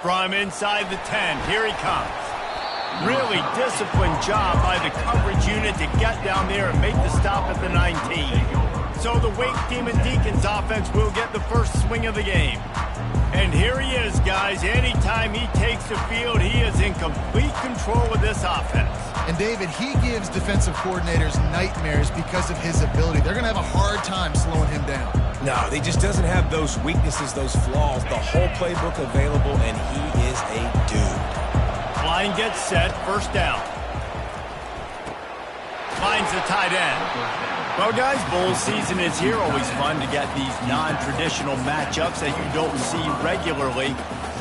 From inside the 10, here he comes. Really disciplined job by the coverage unit to get down there and make the stop at the 19. So the Wake Demon Deacons offense will get the first swing of the game. And here he is, guys. Anytime he takes the field, he is in complete control of this offense. And, David, he gives defensive coordinators nightmares because of his ability. They're going to have a hard time slowing him down. No, he just doesn't have those weaknesses, those flaws. The whole playbook available, and he is a dude. Line gets set, first down. Finds the tight end. Well, guys, bowl season is here. Always fun to get these non-traditional matchups that you don't see regularly.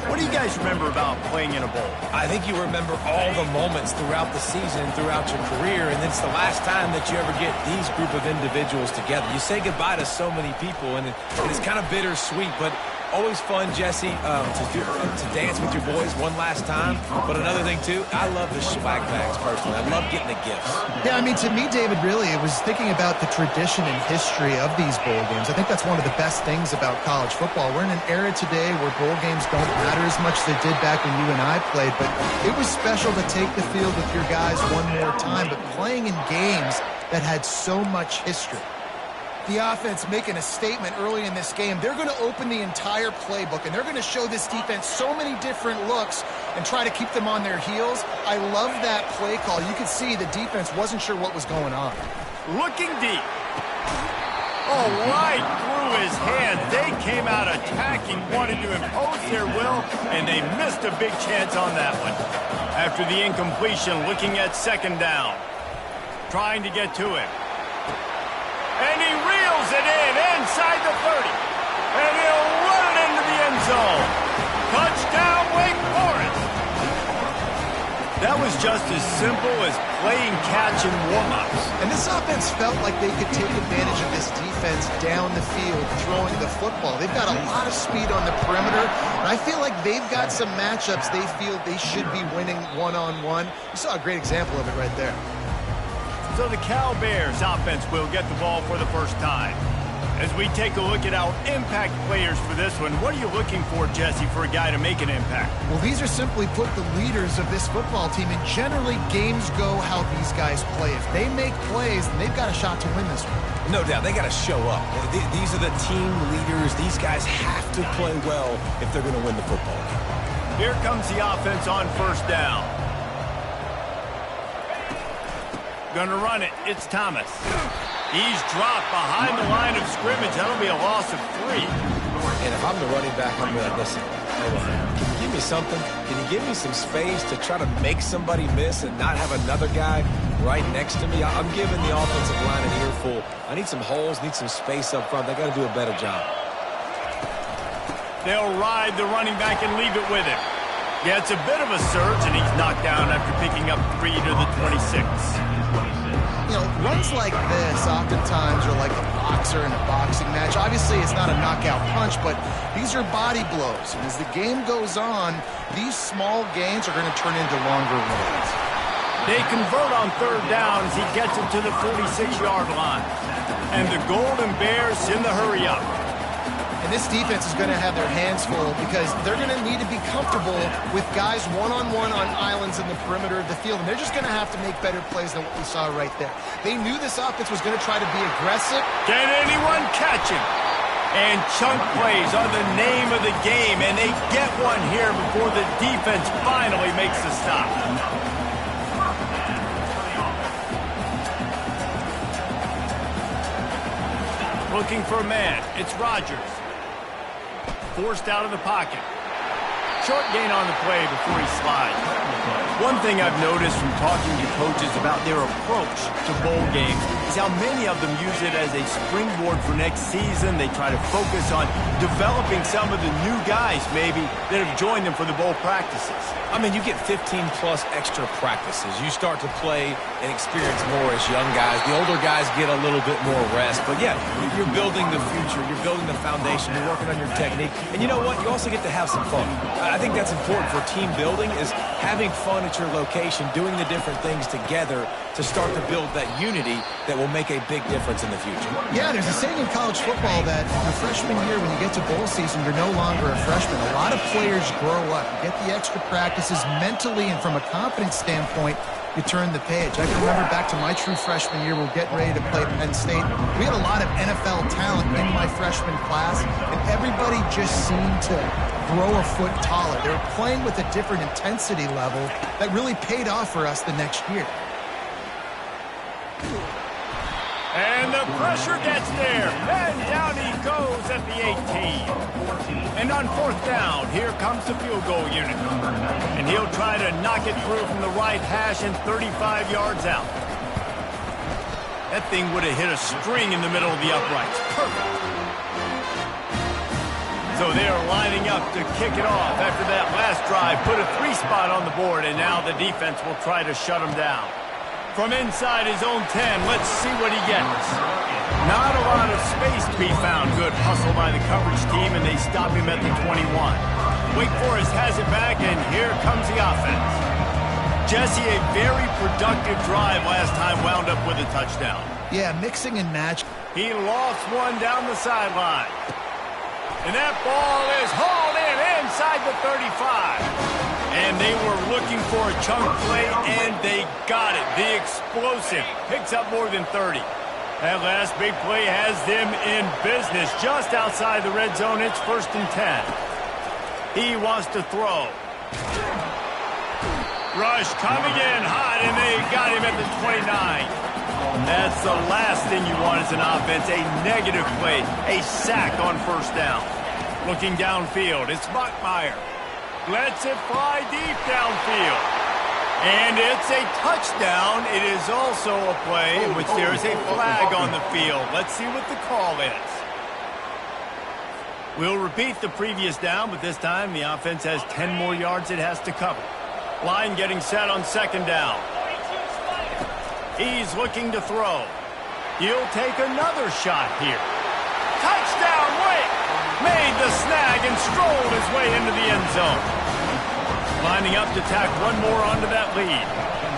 What do you guys remember about playing in a bowl? I think you remember all the moments throughout the season, throughout your career, and it's the last time that you ever get these group of individuals together. You say goodbye to so many people, and it's kind of bittersweet, but always fun, Jesse, to dance with your boys one last time. But another thing, too, I love the swag bags, personally. I love getting the gifts. Yeah, I mean, to me, David, really, it was thinking about the tradition and history of these bowl games. I think that's one of the best things about college football. We're in an era today where bowl games don't matter as much as they did back when you and I played, but it was special to take the field with your guys one more time, but playing in games that had so much history. The offense making a statement early in this game. They're going to open the entire playbook, and they're going to show this defense so many different looks and try to keep them on their heels. I love that play call. You could see the defense wasn't sure what was going on. Looking deep. Oh, right through his hand. They came out attacking, wanted to impose their will, and they missed a big chance on that one. After the incompletion, looking at second down. Trying to get to it. And he reels it in inside the 30. And he'll run it into the end zone. Touchdown, Wake Forest. That was just as simple as playing catch and warm-ups. And this offense felt like they could take advantage of this defense down the field, throwing the football. They've got a lot of speed on the perimeter, and I feel like they've got some matchups they feel they should be winning one-on-one. You saw a great example of it right there. So the Cal Bears offense will get the ball for the first time. As we take a look at our impact players for this one, what are you looking for, Jesse, for a guy to make an impact? Well, these are simply put the leaders of this football team, and generally games go how these guys play. If they make plays, then they've got a shot to win this one. No doubt, they got to show up. These are the team leaders. These guys have to play well if they're going to win the football game. Here comes the offense on first down. Gonna run it. It's Thomas. He's dropped behind the line of scrimmage. That'll be a loss of 3. And if I'm the running back, I'm going to listen. Hold on. Can you give me something? Can you give me some space to try to make somebody miss and not have another guy right next to me? I'm giving the offensive line an earful. I need some holes, need some space up front. They got to do a better job. They'll ride the running back and leave it with him. Yeah, it's a bit of a surge, and he's knocked down after picking up 3 to the 26. You know, runs like this oftentimes are like a boxer in a boxing match. Obviously, it's not a knockout punch, but these are body blows. And as the game goes on, these small gains are going to turn into longer runs. They convert on third down as he gets it to the 46-yard line. And the Golden Bears in the hurry-up. And this defense is going to have their hands full because they're going to need to be comfortable with guys one-on-one on islands in the perimeter of the field. And they're just going to have to make better plays than what we saw right there. They knew this offense was going to try to be aggressive. Can anyone catch him? And chunk plays are the name of the game, and they get one here before the defense finally makes the stop. Looking for a man. It's Rodgers. Forced out of the pocket. Short gain on the play before he slides. One thing I've noticed from talking to coaches about their approach to bowl games is how many of them use it as a springboard for next season. They try to focus on developing some of the new guys, maybe, that have joined them for the bowl practices. I mean, you get 15-plus extra practices. You start to play and experience more as young guys. The older guys get a little bit more rest. But, yeah, you're building the future. You're building the foundation. You're working on your technique. And you know what? You also get to have some fun. I think that's important for team building is having fun at your location, doing the different things together to start to build that unity that will make a big difference in the future. Yeah, there's a saying in college football that your freshman year, when you get to bowl season, you're no longer a freshman. A lot of players grow up. You get the extra practices mentally, and from a confidence standpoint, you turn the page. I can remember back to my true freshman year, we're getting ready to play Penn State. We had a lot of NFL talent in my freshman class, and everybody just seemed to grow a foot taller. They were playing with a different intensity level that really paid off for us the next year. And the pressure gets there. And down he goes at the 18. And on 4th down, here comes the field goal unit. And he'll try to knock it through from the right hash and 35 yards out. That thing would have hit a string in the middle of the uprights. Perfect. So they're lining up to kick it off after that last drive. Put a 3 spot on the board, and now the defense will try to shut him down. From inside his own 10, let's see what he gets. Not a lot of space to be found. Good hustle by the coverage team, and they stop him at the 21. Wake Forest has it back, and here comes the offense. Jesse, a very productive drive last time, wound up with a touchdown. Yeah, mixing and match. He lost one down the sideline. And that ball is hauled in inside the 35. And they were looking for a chunk play, and they got it. The explosive picks up more than 30. That last big play has them in business. Just outside the red zone, it's 1st and 10. He wants to throw. Rush coming in hot, and they got him at the 29. That's the last thing you want as an offense, a negative play, a sack on 1st down. Looking downfield, it's Bachmeier. Lets it fly deep downfield. And it's a touchdown. It is also a play in which there is a flag on the field. Let's see what the call is. We'll repeat the previous down, but this time the offense has 10 more yards it has to cover. Line getting set on 2nd down. He's looking to throw. He'll take another shot here. Touchdown, Wake! Made the snag and strolled his way into the end zone. Lining up to tack one more onto that lead.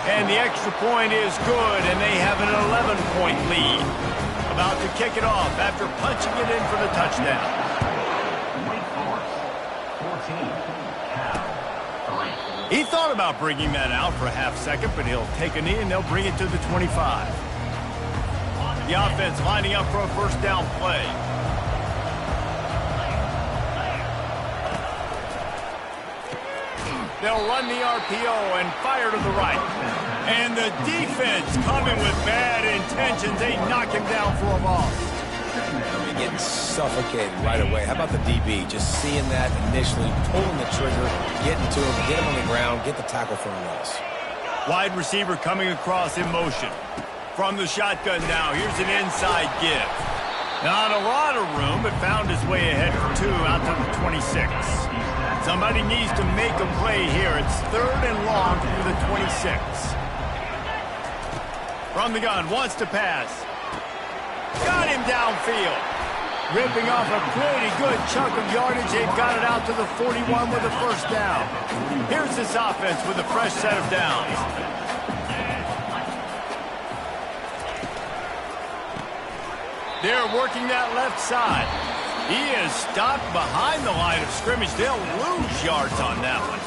And the extra point is good, and they have an 11-point lead. About to kick it off after punching it in for the touchdown. He thought about bringing that out for a half second, but he'll take a knee and they'll bring it to the 25. The offense lining up for a 1st down play. They'll run the RPO and fire to the right. And the defense coming with bad intentions. They knock him down for a loss. Getting suffocated right away. How about the DB? Just seeing that initially, pulling the trigger, getting to him, get him on the ground, get the tackle for a loss. Wide receiver coming across in motion. From the shotgun now, here's an inside give. Not a lot of room, but found his way ahead for 2 out to the 26. Somebody needs to make a play here. It's 3rd and long through the 26. From the gun, wants to pass. Got him downfield. Ripping off a pretty good chunk of yardage. They've got it out to the 41 with a 1st down. Here's this offense with a fresh set of downs. They're working that left side. He is stopped behind the line of scrimmage. They'll lose yards on that one.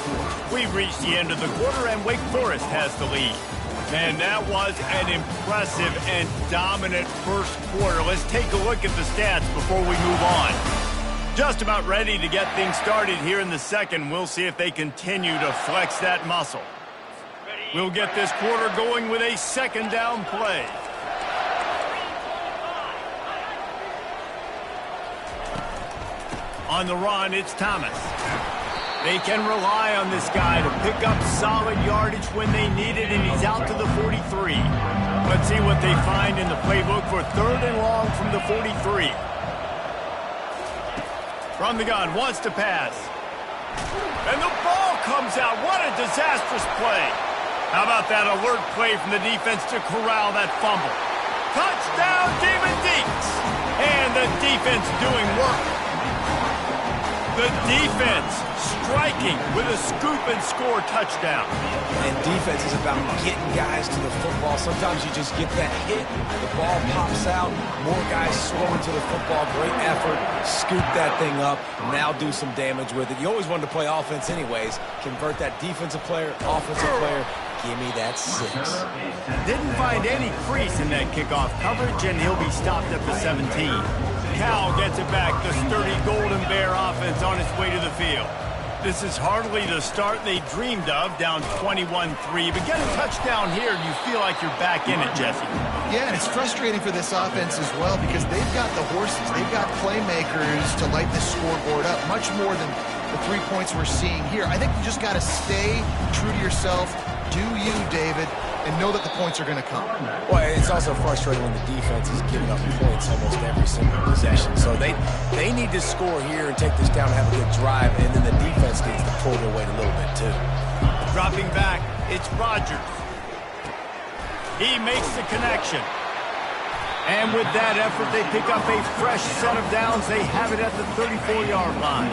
We've reached the end of the quarter, and Wake Forest has the lead. Man, that was an impressive and dominant first quarter. Let's take a look at the stats before we move on. Just about ready to get things started here in the second. We'll see if they continue to flex that muscle. We'll get this quarter going with a 2nd down play. On the run, it's Thomas. They can rely on this guy to pick up solid yardage when they need it, and he's out to the 43. Let's see what they find in the playbook for 3rd and long from the 43. From the gun, wants to pass. And the ball comes out. What a disastrous play. How about that alert play from the defense to corral that fumble? Touchdown, Demon Deeks! And the defense doing work. The defense striking with a scoop and score touchdown. And defense is about getting guys to the football. Sometimes you just get that hit, the ball pops out, more guys swarming to the football. Great effort, scoop that thing up, now do some damage with it. You always wanted to play offense anyways. Convert that defensive player, offensive player. Give me that 6. Didn't find any crease in that kickoff coverage, and he'll be stopped at the 17. Cal gets it back. The sturdy Golden Bear offense on its way to the field. This is hardly the start they dreamed of, down 21-3. But get a touchdown here, and you feel like you're back in it, Jesse. Yeah, and it's frustrating for this offense as well because they've got the horses. They've got playmakers to light this scoreboard up, much more than the 3 points we're seeing here. I think you just got to stay true to yourself. Do you, David, and know that the points are going to come. Well, it's also frustrating when the defense is giving up points almost every single possession. So they need to score here and take this down and have a good drive, and then the defense needs to pull their weight a little bit too. Dropping back, it's Rodgers. He makes the connection. And with that effort, they pick up a fresh set of downs. They have it at the 34-yard line.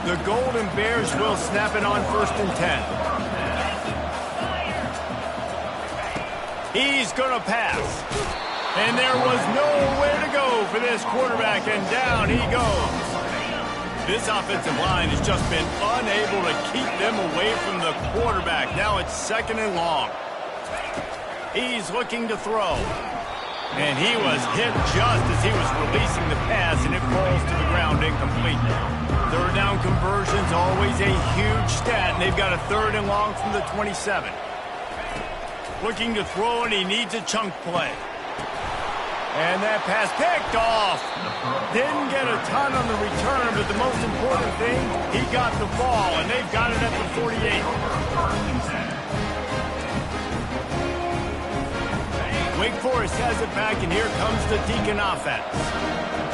The Golden Bears will snap it on 1st and 10. He's going to pass. And there was nowhere to go for this quarterback, and down he goes. This offensive line has just been unable to keep them away from the quarterback. Now it's 2nd and long. He's looking to throw. And he was hit just as he was releasing the pass, and it falls to the ground incomplete. 3rd down conversion's always a huge stat, and they've got a 3rd and long from the 27. Looking to throw, and he needs a chunk play. And that pass picked off. Didn't get a ton on the return, but the most important thing, he got the ball, and they've got it at the 48. Wake Forest has it back, and here comes the Deacon offense.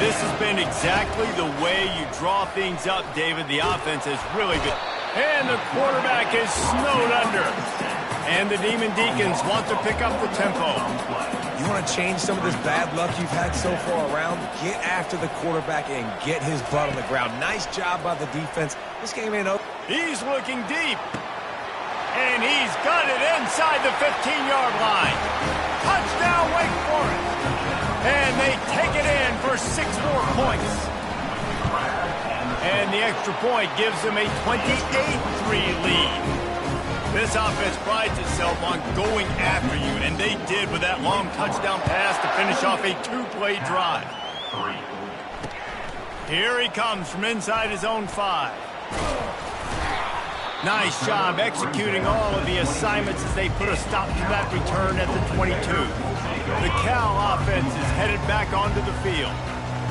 This has been exactly the way you draw things up, David. The offense has really been. And the quarterback is snowed under. And the Demon Deacons want to pick up the tempo. You want to change some of this bad luck you've had so far around? Get after the quarterback and get his butt on the ground. Nice job by the defense. This game ain't over. He's looking deep. And he's got it inside the 15-yard line. Touchdown, Wake Forest. And they take it in for 6 more points. And the extra point gives them a 28-3 lead. This offense prides itself on going after you, and they did with that long touchdown pass to finish off a 2-play drive. Here he comes from inside his own 5. Nice job executing all of the assignments as they put a stop to that return at the 22. The Cal offense is headed back onto the field.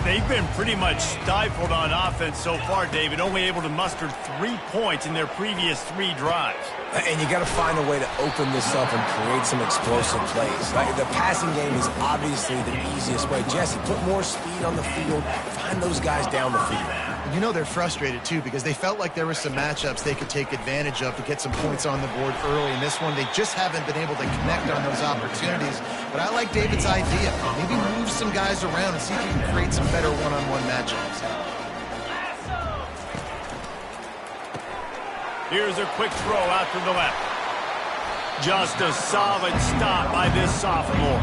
They've been pretty much stifled on offense so far, David, only able to muster 3 points in their previous 3 drives. And you got to find a way to open this up and create some explosive plays. Like the passing game is obviously the easiest way. Jesse, put more speed on the field. Find those guys down the field. You know they're frustrated, too, because they felt like there were some matchups they could take advantage of to get some points on the board early. In this one, they just haven't been able to connect on those opportunities. But I like David's idea. Maybe move some guys around and see if you can create some better one-on-one matchups. Here's a quick throw out to the left. Just a solid stop by this sophomore.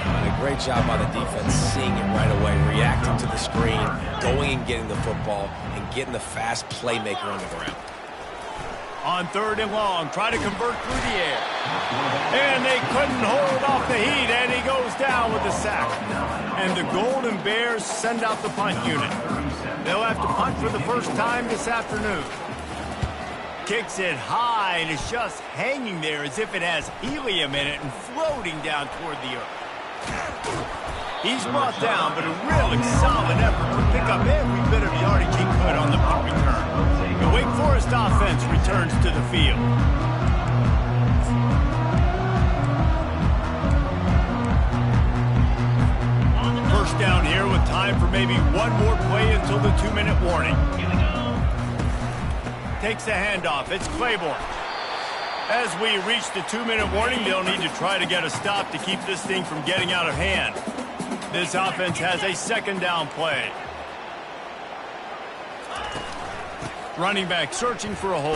And a great job by the defense, seeing it right away, reacting to the screen, going and getting the football, and getting the fast playmaker on the ground. On 3rd and long, try to convert through the air. And they couldn't hold off the heat, and he goes down with a sack. And the Golden Bears send out the punt unit. They'll have to punt for the first time this afternoon. Kicks it high, and it's just hanging there as if it has helium in it and floating down toward the earth. He's brought down, but a really solid effort to pick up every bit of yardage he could on the punt return. The Wake Forest offense returns to the field. First down here with time for maybe one more play until the 2-minute warning. Takes the handoff. It's Claiborne. As we reach the 2-minute warning, they'll need to try to get a stop to keep this thing from getting out of hand. This offense has a 2nd down play. Running back searching for a hole.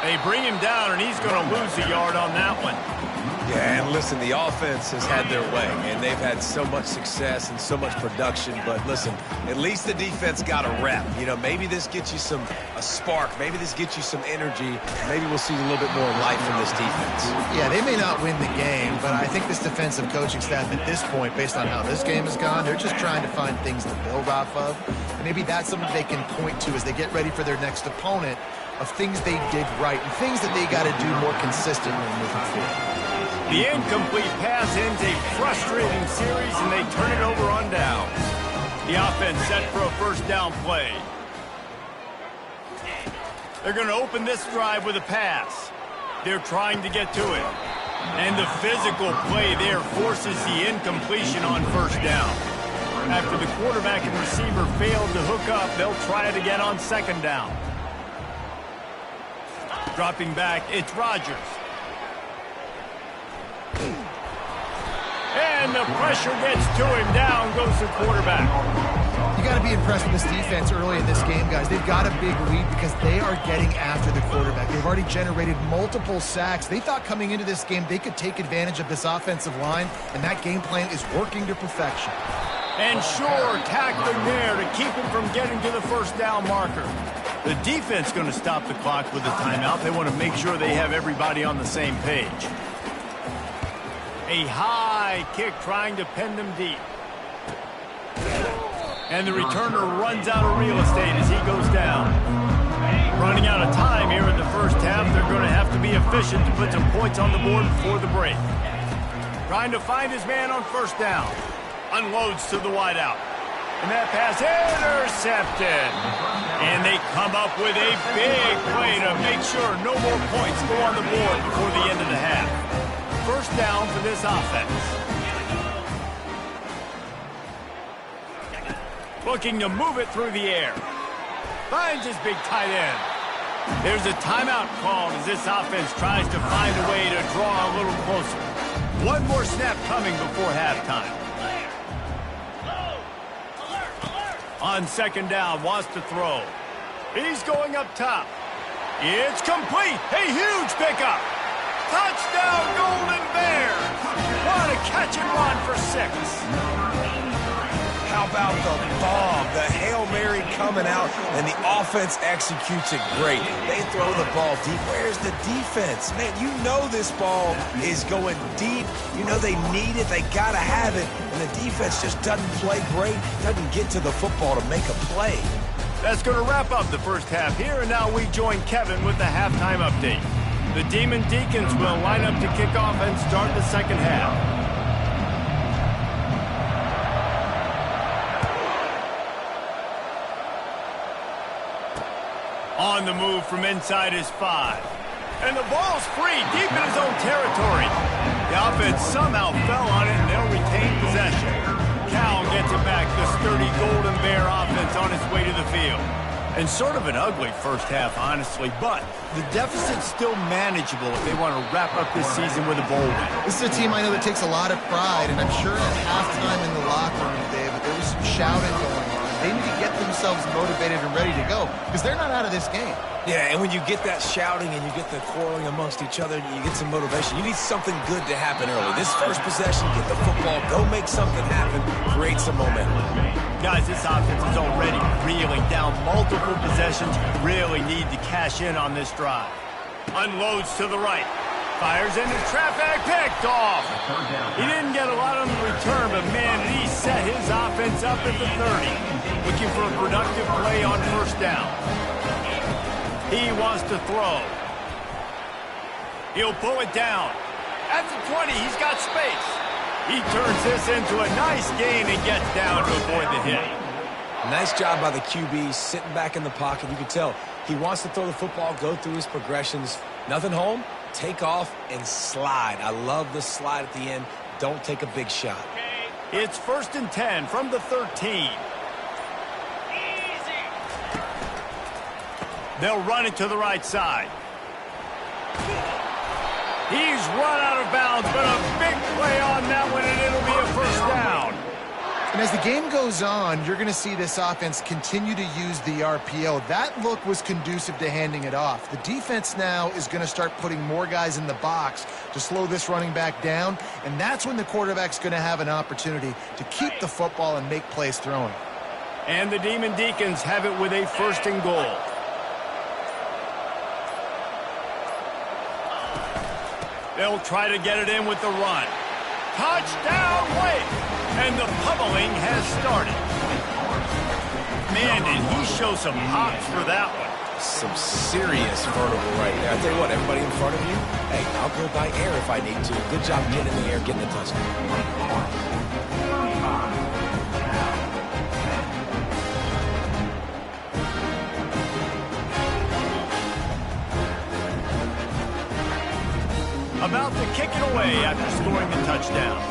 They bring him down, and he's going to lose a yard on that one. Yeah, and listen, the offense has had their way, and they've had so much success and so much production. But listen, at least the defense got a rep. You know, maybe this gets you a spark. Maybe this gets you some energy. Maybe we'll see a little bit more life from this defense. Yeah, they may not win the game, but I think this defensive coaching staff at this point, based on how this game has gone, they're just trying to find things to build off of. And maybe that's something they can point to as they get ready for their next opponent, of things they did right and things that they got to do more consistently moving forward. The incomplete pass ends a frustrating series, and they turn it over on downs. The offense set for a first down play. They're going to open this drive with a pass. They're trying to get to it. And the physical play there forces the incompletion on first down. After the quarterback and receiver failed to hook up, they'll try it again on second down. Dropping back, it's Rodgers. And the pressure gets to him. Down goes the quarterback. You got to be impressed with this defense early in this game, guys. They've got a big lead because they are getting after the quarterback. They've already generated multiple sacks. They thought coming into this game they could take advantage of this offensive line, and that game plan is working to perfection. And sure, tackling there to keep him from getting to the first down marker. The defense going to stop the clock with a timeout. They want to make sure they have everybody on the same page. A high kick trying to pin them deep. And the returner runs out of real estate as he goes down. Running out of time here in the first half. They're going to have to be efficient to put some points on the board before the break. Trying to find his man on first down. Unloads to the wideout. And that pass intercepted. And they come up with a big play to make sure no more points go on the board before the end of the half. First down for this offense. Looking to move it through the air. Finds his big tight end. There's a timeout called as this offense tries to find a way to draw a little closer. One more snap coming before halftime. On second down, wants to throw. He's going up top. It's complete. A huge pickup. Touchdown, Golden Bears. What a catch and run for 6. How about the bomb? The Hail Mary coming out, and the offense executes it great. They throw the ball deep. Where's the defense? Man, you know this ball is going deep. You know they need it. They got to have it. And the defense just doesn't play great, doesn't get to the football to make a play. That's going to wrap up the first half here, and now we join Kevin with the halftime update. The Demon Deacons will line up to kick off and start the second half. On the move from inside his 5. And the ball's free deep in his own territory. The offense somehow fell on it, and they'll retain possession. Cal gets it back. The sturdy Golden Bear offense on its way to the field. And sort of an ugly first half, honestly, but the deficit's still manageable if they want to wrap up this season with a bowl win. This is a team I know that takes a lot of pride, and I'm sure at halftime in the locker room, David, there was some shouting going on. They need to get themselves motivated and ready to go because they're not out of this game. Yeah, and when you get that shouting and you get the quarreling amongst each other, you get some motivation. You need something good to happen early. This first possession, get the football, go make something happen, create some momentum. Guys, this offense is already reeling down multiple possessions. Really need to cash in on this drive. Unloads to the right. Fires into traffic, picked off. He didn't get a lot on the return, but man, he set his offense up at the 30. Looking for a productive play on first down. He wants to throw. He'll pull it down. At the 20, he's got space. He turns this into a nice gain and gets down to avoid the hit. Nice job by the QB, sitting back in the pocket. You can tell he wants to throw the football, go through his progressions. Nothing home, take off and slide. I love the slide at the end. Don't take a big shot. It's 1st and 10 from the 13. They'll run it to the right side. He's run out of bounds, but a big play on that one, and it'll be a first down. And as the game goes on, you're going to see this offense continue to use the RPO. That look was conducive to handing it off. The defense now is going to start putting more guys in the box to slow this running back down, and that's when the quarterback's going to have an opportunity to keep the football and make plays throwing. And the Demon Deacons have it with a 1st and goal. They'll try to get it in with the run. Touchdown, Wake! And the pummeling has started. Man, did he show some hops for that one. Some serious vertical right there. I tell you what, everybody in front of you, hey, I'll go by air if I need to. Good job getting in the air, getting the touchdown. About to kick it away after scoring the touchdown.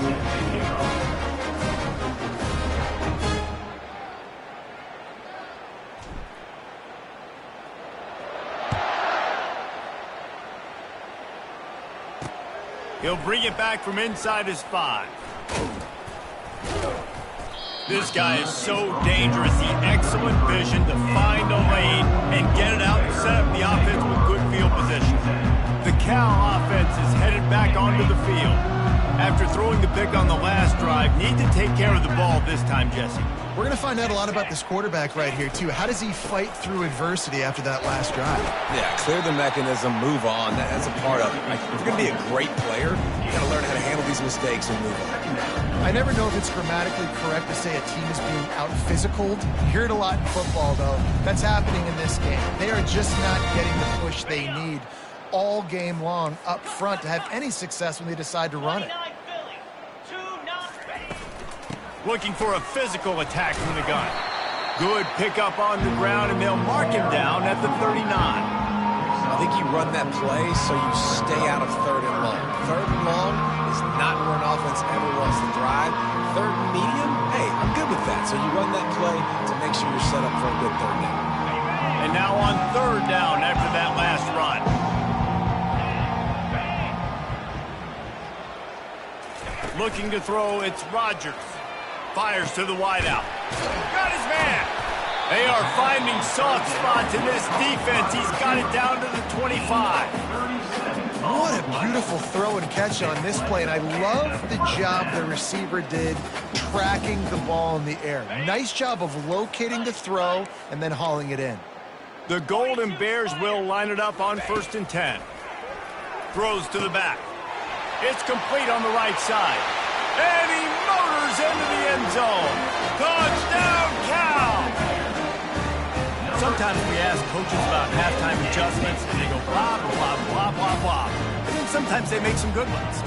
He'll bring it back from inside his 5. This guy is so dangerous. The excellent vision to find a lane and get it out and set up the offense with good field position. The Cal offense is headed back onto the field. After throwing the pick on the last drive, need to take care of the ball this time, Jesse. We're going to find out a lot about this quarterback right here, too. How does he fight through adversity after that last drive? Yeah, clear the mechanism, move on. That's a part of it. If you're going to be a great player, you got to learn how to handle these mistakes and move on. I never know if it's grammatically correct to say a team is being out-physicaled. You hear it a lot in football, though. That's happening in this game. They are just not getting the push they need all game long up front to have any success when they decide to run it. Looking for a physical attack from the gun. Good pickup on the ground, and they'll mark him down at the 39. I think you run that play so you stay out of 3rd and long. 3rd and long is not where an offense ever wants to thrive. 3rd and medium, hey, I'm good with that. So you run that play to make sure you're set up for a good 3rd down. And now on 3rd down after that last run. Looking to throw, it's Rodgers. Fires to the wideout. Got his man. They are finding soft spots in this defense. He's got it down to the 25. What a beautiful throw and catch on this play, and I love the job the receiver did tracking the ball in the air. Nice job of locating the throw and then hauling it in. The Golden Bears will line it up on 1st and 10. Throws to the back. It's complete on the right side. And he motors into the end zone. Touchdown, Cal! Sometimes we ask coaches about halftime adjustments, and they go blah, blah, blah, blah, blah. And then sometimes they make some good ones.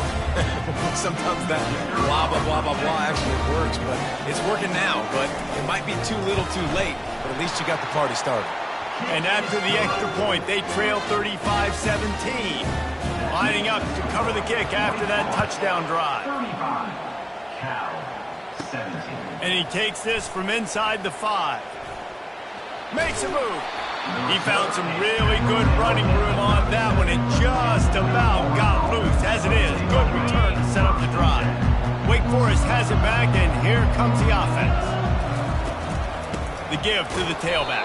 Sometimes that blah, blah, blah, blah, blah actually works, but it's working now. But it might be too little too late, but at least you got the party started. And after the extra point, they trail 35-17. Lining up to cover the kick after that touchdown drive. 35, Cal, 17. And he takes this from inside the 5. Makes a move. He found some really good running room on that one and just about got loose. As it is, good return to set up the drive. Wake Forest has it back, and here comes the offense. The give to the tailback.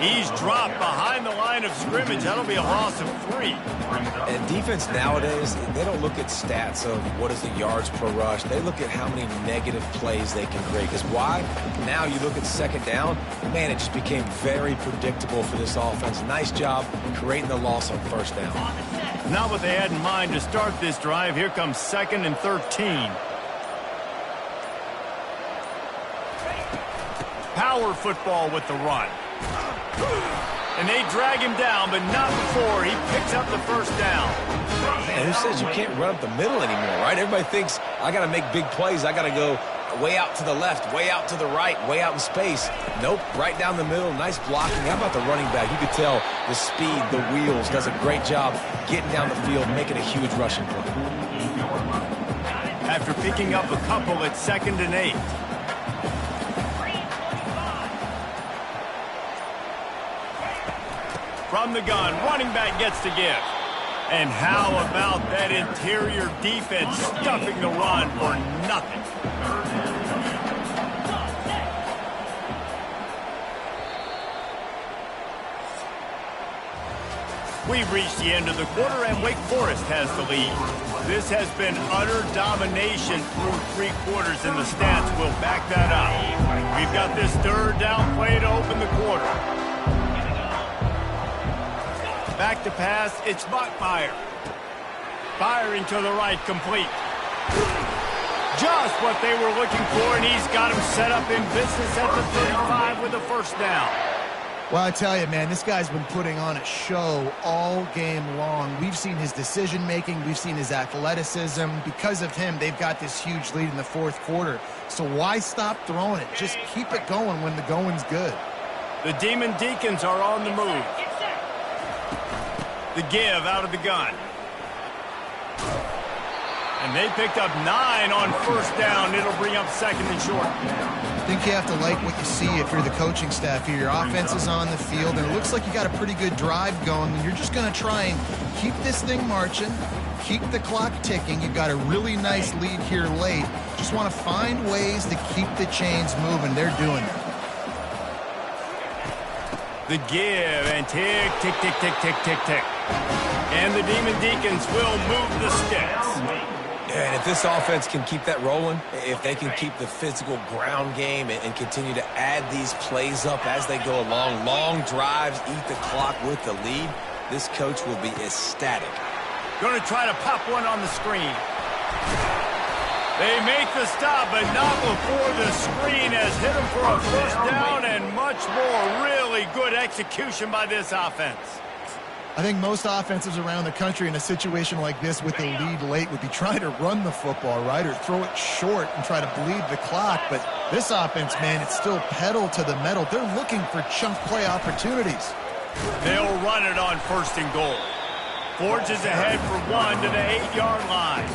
He's dropped behind the line of scrimmage. That'll be a loss of 3. And defense nowadays, they don't look at stats of what is the yards per rush. They look at how many negative plays they can create. Because why? Now you look at 2nd down, man, it just became very predictable for this offense. Nice job creating the loss on 1st down. Not what they had in mind to start this drive. Here comes 2nd and 13. Power football with the run. And they drag him down, but not before he picks up the 1st down. Man, who says you can't run up the middle anymore, right? Everybody thinks, I got to make big plays. I got to go way out to the left, way out to the right, way out in space. Nope, right down the middle. Nice blocking. How about the running back? You could tell the speed, the wheels, does a great job getting down the field, making a huge rushing play. After picking up a couple at 2nd and 8. From the gun, running back gets to give. And how about that interior defense stuffing the run for nothing? We've reached the end of the quarter, and Wake Forest has the lead. This has been utter domination through 3 quarters, and the stats will back that up. We've got this third down play to open the quarter. Back to pass, it's Bachmeier. Firing to the right, complete. Just what they were looking for, and he's got him set up in business at the 35 with a first down. Well, I tell you, man, this guy's been putting on a show all game long. We've seen his decision-making. We've seen his athleticism. Because of him, they've got this huge lead in the 4th quarter. So why stop throwing it? Just keep it going when the going's good. The Demon Deacons are on the move. The give out of the gun. And they picked up 9 on first down. It'll bring up 2nd and short. I think you have to like what you see if you're the coaching staff here. Your offense is on the field, and it looks like you got a pretty good drive going. You're just going to try and keep this thing marching, keep the clock ticking. You've got a really nice lead here late. Just want to find ways to keep the chains moving. They're doing it. The give, and tick, tick, tick, tick, tick, tick, tick. And the Demon Deacons will move the sticks. And if this offense can keep that rolling, if they can keep the physical ground game and continue to add these plays up as they go along, long drives, eat the clock with the lead, this coach will be ecstatic. Going to try to pop one on the screen. They make the stop, but not before the screen has hit them for a first down, and much more. Really good execution by this offense. I think most offenses around the country in a situation like this with a lead late would be trying to run the football, right, or throw it short and try to bleed the clock. But this offense, man, it's still pedal to the metal. They're looking for chunk play opportunities. They'll run it on 1st and goal. Forges ahead for 1 to the 8-yard line.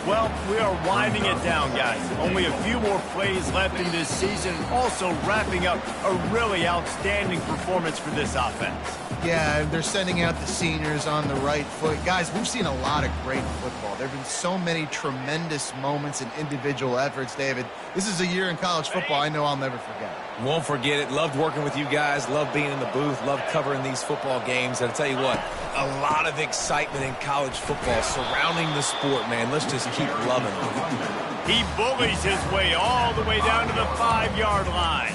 Well, we are winding it down, guys. Only a few more plays left in this season. Also wrapping up a really outstanding performance for this offense. Yeah, they're sending out the seniors on the right foot. Guys, we've seen a lot of great football. There have been so many tremendous moments and individual efforts, David. This is a year in college football I know I'll never forget. Won't forget it. Loved working with you guys. Loved being in the booth. Loved covering these football games. And I'll tell you what, a lot of excitement in college football surrounding the sport, man. Let's just keep loving it. He bullies his way all the way down to the 5-yard line.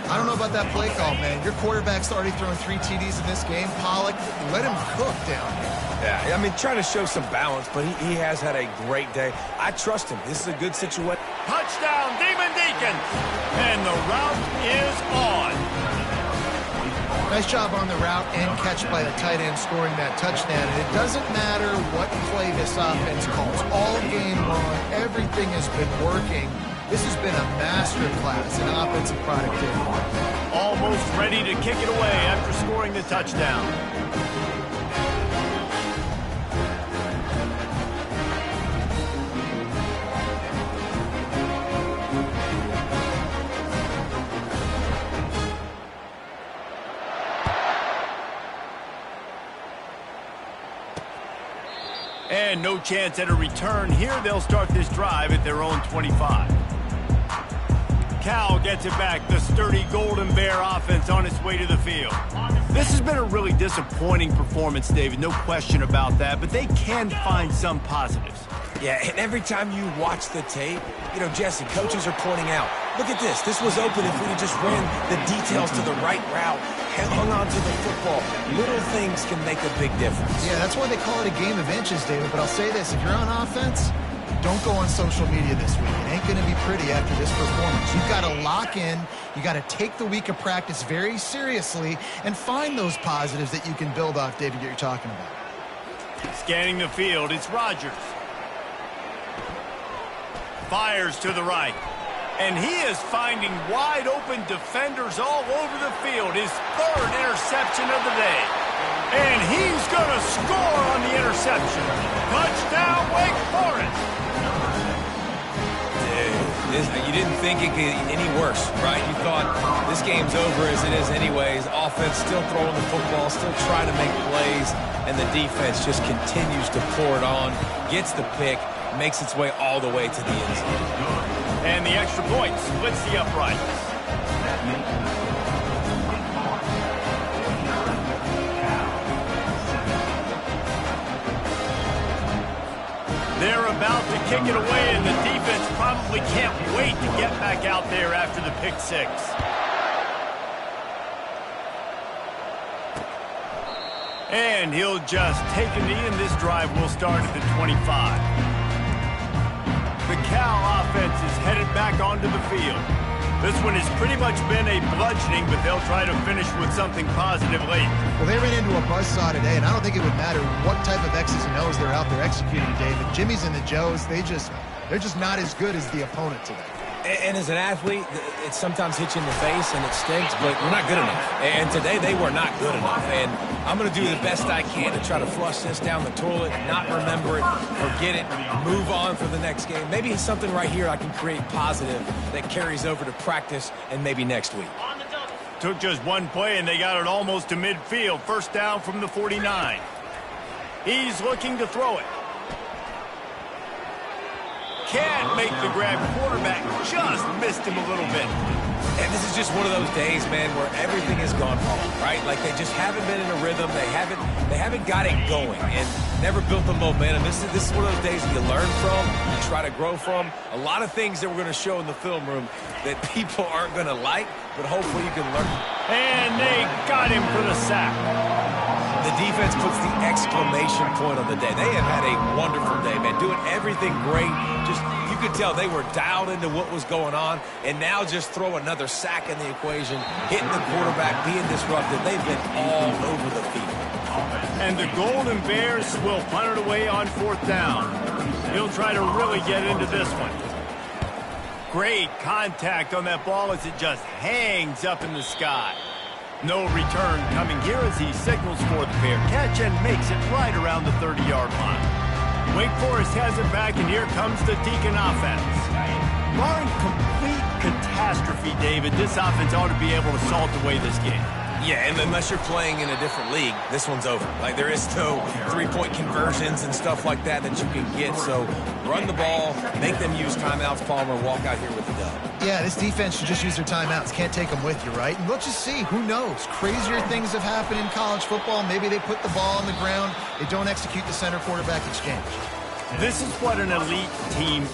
I don't know about that play call, man. Your quarterback's already thrown 3 TDs in this game. Pollock, let him cook down here. Yeah, I mean, trying to show some balance, but he has had a great day. I trust him. This is a good situation. Touchdown, Demon Deacons! And the route is on. Nice job on the route and catch by the tight end scoring that touchdown. And it doesn't matter what play this offense calls. All game long, everything has been working. This has been a masterclass in offensive productivity. Almost ready to kick it away after scoring the touchdown. And no chance at a return here. They'll start this drive at their own 25. Cal gets it back. The sturdy Golden Bear offense on its way to the field. This has been a really disappointing performance, David. No question about that. But they can find some positives. Yeah, and every time you watch the tape, you know, Jesse, coaches are pointing out, look at this. This was open if we just ran the details to the right route, hung on to the football. Little things can make a big difference. Yeah, that's why they call it a game of inches, David. But I'll say this, if you're on offense, don't go on social media this week. It ain't going to be pretty after this performance. You've got to lock in. You got to take the week of practice very seriously and find those positives that you can build off, David, that you're talking about. Scanning the field, it's Rodgers. Fires to the right. And he is finding wide open defenders all over the field. His 3rd interception of the day. And he's going to score on the interception. Touchdown, Wake Forest. You didn't think it could get any worse, right? You thought this game's over as it is anyways. Offense still throwing the football, still trying to make plays, and the defense just continues to pour it on, gets the pick, makes its way all the way to the end zone. And the extra point splits the uprights. They're about to kick it away, and the defense probably can't wait to get back out there after the pick six. And he'll just take a knee, and this drive will start at the 25. The Cal offense is headed back onto the field. This one has pretty much been a bludgeoning, but they'll try to finish with something positive late. Well, they ran into a buzzsaw today, and I don't think it would matter what type of X's and O's they're out there executing today. The Jimmies and the Joes, they're just not as good as the opponent today. And as an athlete, it sometimes hits you in the face and it stinks, but we're not good enough. And today they were not good enough. And I'm going to do the best I can to try to flush this down the toilet, not remember it, forget it, move on for the next game. Maybe it's something right here I can create positive that carries over to practice and maybe next week. Took just one play, and they got it almost to midfield. First down from the 49. He's looking to throw it. Can't make the grab. Quarterback just missed him a little bit. And this is just one of those days, man, where everything has gone wrong, right? Like they just haven't been in a rhythm. They haven't got it going and never built the momentum. This is one of those days that you learn from, you try to grow from. A lot of things that we're going to show in the film room that people aren't going to like, but hopefully you can learn. And they got him for the sack. The defense puts the exclamation point on the day. They have had a wonderful day, man, doing everything great. Just, you could tell they were dialed into what was going on, and now just throw another sack in the equation, hitting the quarterback, being disruptive. They've been all over the field. And the Golden Bears will punt it away on fourth down. He'll try to really get into this one. Great contact on that ball as it just hangs up in the sky. No return coming here as he signals for the fair catch and makes it right around the 30-yard line. Wake Forest has it back, and here comes the Deacon offense. Barring complete catastrophe, David, this offense ought to be able to salt away this game. Yeah, and unless you're playing in a different league, this one's over. Like, there is no three-point conversions and stuff like that that you can get. So run the ball, make them use timeouts, Palmer, walk out here with the dub. Yeah, this defense should just use their timeouts. Can't take them with you, right? And let's just see. Who knows? Crazier things have happened in college football. Maybe they put the ball on the ground. They don't execute the center quarterback exchange. This is what an elite team